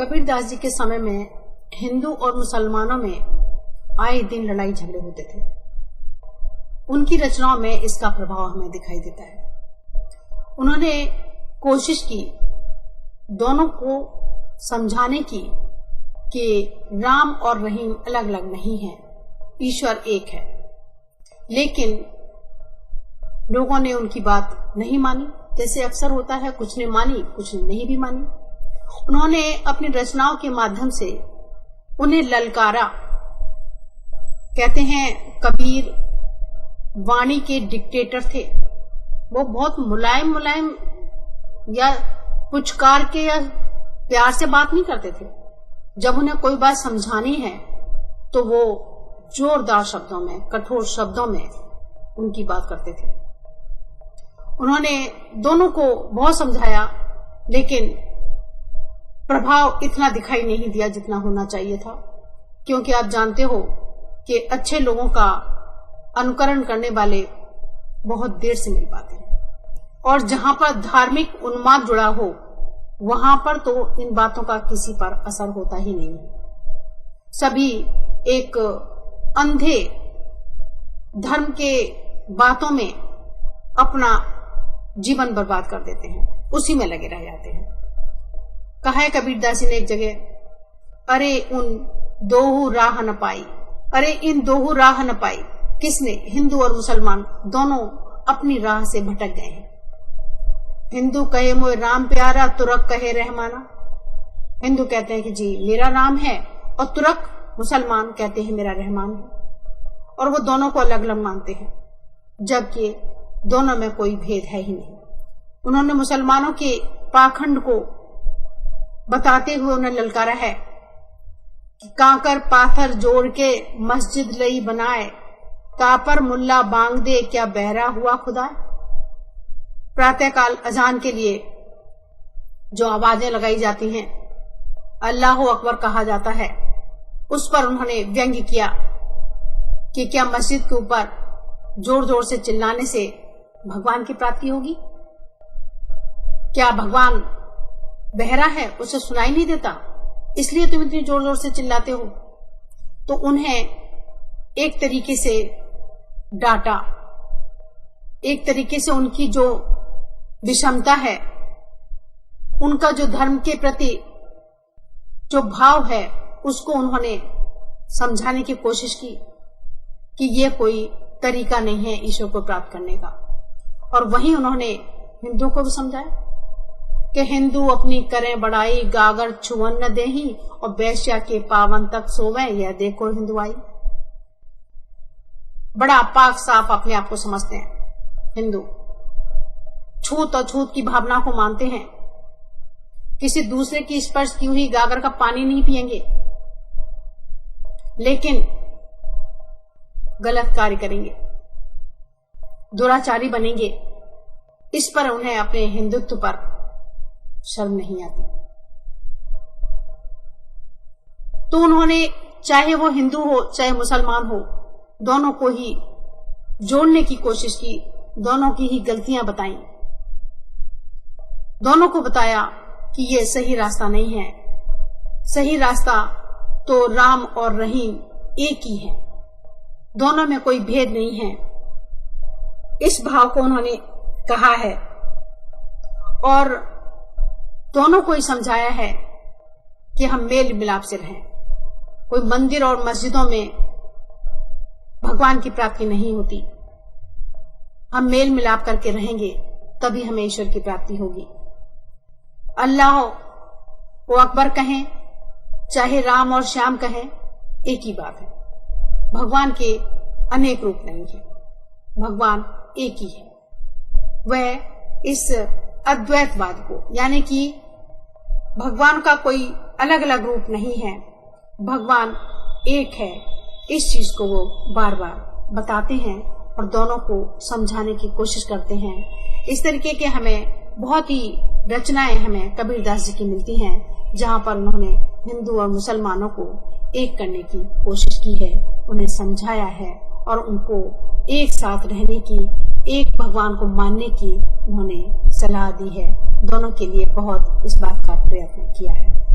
कबीरदास जी के समय में हिंदू और मुसलमानों में आए दिन लड़ाई झगड़े होते थे। उनकी रचनाओं में इसका प्रभाव हमें दिखाई देता है। उन्होंने कोशिश की दोनों को समझाने की कि राम और रहीम अलग अलग नहीं हैं, ईश्वर एक है। लेकिन लोगों ने उनकी बात नहीं मानी, जैसे अक्सर होता है, कुछ ने मानी कुछ ने नहीं भी मानी। उन्होंने अपनी रचनाओं के माध्यम से उन्हें ललकारा। कहते हैं कबीर वाणी के डिक्टेटर थे। वो बहुत मुलायम मुलायम या पुचकार के या प्यार से बात नहीं करते थे। जब उन्हें कोई बात समझानी है तो वो जोरदार शब्दों में, कठोर शब्दों में उनकी बात करते थे। उन्होंने दोनों को बहुत समझाया, लेकिन प्रभाव इतना दिखाई नहीं दिया जितना होना चाहिए था। क्योंकि आप जानते हो कि अच्छे लोगों का अनुकरण करने वाले बहुत देर से मिल पाते हैं, और जहां पर धार्मिक उन्माद जुड़ा हो वहां पर तो इन बातों का किसी पर असर होता ही नहीं है। सभी एक अंधे धर्म के बातों में अपना जीवन बर्बाद कर देते हैं, उसी में लगे रह जाते हैं। कहा है कबीरदास जी ने एक जगह, अरे उन दोहू राह न पाई, अरे इन दोहू राह न पाई। किसने? हिंदू और मुसलमान दोनों अपनी राह से भटक गए हैं। हिंदू कहे मोए राम प्यारा, तुरक कहे रहमाना। हिंदू कहते हैं कि जी मेरा राम है, और तुरक मुसलमान कहते हैं मेरा रहमान है। और वो दोनों को अलग अलग मानते हैं, जबकि दोनों में कोई भेद है ही नहीं। उन्होंने मुसलमानों के पाखंड को बताते हुए उन्हें ललकारा है कि कांकर पाथर जोड़ के मस्जिद लई बनाए, कापर मुल्ला बांग दे क्या बहरा हुआ खुदा। प्रातःकाल अजान के लिए जो आवाजें लगाई जाती हैं, अल्लाह अकबर कहा जाता है, उस पर उन्होंने व्यंग्य किया कि क्या मस्जिद के ऊपर जोर जोर से चिल्लाने से भगवान की प्राप्ति होगी? क्या भगवान बहरा है, उसे सुनाई नहीं देता, इसलिए तुम इतनी जोर जोर से चिल्लाते हो? तो उन्हें एक तरीके से डांटा, एक तरीके से उनकी जो विषमता है, उनका जो धर्म के प्रति जो भाव है, उसको उन्होंने समझाने की कोशिश की कि ये कोई तरीका नहीं है ईश्वर को प्राप्त करने का। और वहीं उन्होंने हिंदू को भी समझाया कि हिंदू अपनी करें बड़ाई, गागर छुअन न देही, और वैश्या के पावन तक सोवे, यह देखो हिंदू आई। बड़ा पाक साफ अपने आप को समझते हैं हिंदू। छूत और छूत की भावना को मानते हैं। किसी दूसरे की स्पर्श की हुई गागर का पानी नहीं पिएंगे, लेकिन गलत कार्य करेंगे, दुराचारी बनेंगे। इस पर उन्हें अपने हिंदुत्व पर शर्म नहीं आती। तो उन्होंने, चाहे वो हिंदू हो चाहे मुसलमान हो, दोनों को ही जोड़ने की कोशिश की, दोनों की ही गलतियां बताई, दोनों को बताया कि ये सही रास्ता नहीं है। सही रास्ता तो राम और रहीम एक ही है, दोनों में कोई भेद नहीं है। इस भाव को उन्होंने कहा है और दोनों को ही समझाया है कि हम मेल मिलाप से रहें। कोई मंदिर और मस्जिदों में भगवान की प्राप्ति नहीं होती। हम मेल मिलाप करके रहेंगे, तभी हमें ईश्वर की प्राप्ति होगी। अल्लाह वो अकबर कहें चाहे राम और श्याम कहें, एक ही बात है। भगवान के अनेक रूप नहीं है, भगवान एक ही है। वह इस अद्वैतवाद को, यानी कि भगवान का कोई अलग अलग रूप नहीं है, भगवान एक है, इस चीज को वो बार बार बताते हैं और दोनों को समझाने की कोशिश करते हैं। इस तरीके के हमें बहुत ही रचनाएं हमें कबीरदास जी की मिलती हैं, जहां पर उन्होंने हिंदू और मुसलमानों को एक करने की कोशिश की है, उन्हें समझाया है और उनको एक साथ रहने की, एक भगवान को मानने की उन्होंने सलाह दी है। दोनों के लिए बहुत इस बात का प्रयत्न किया है।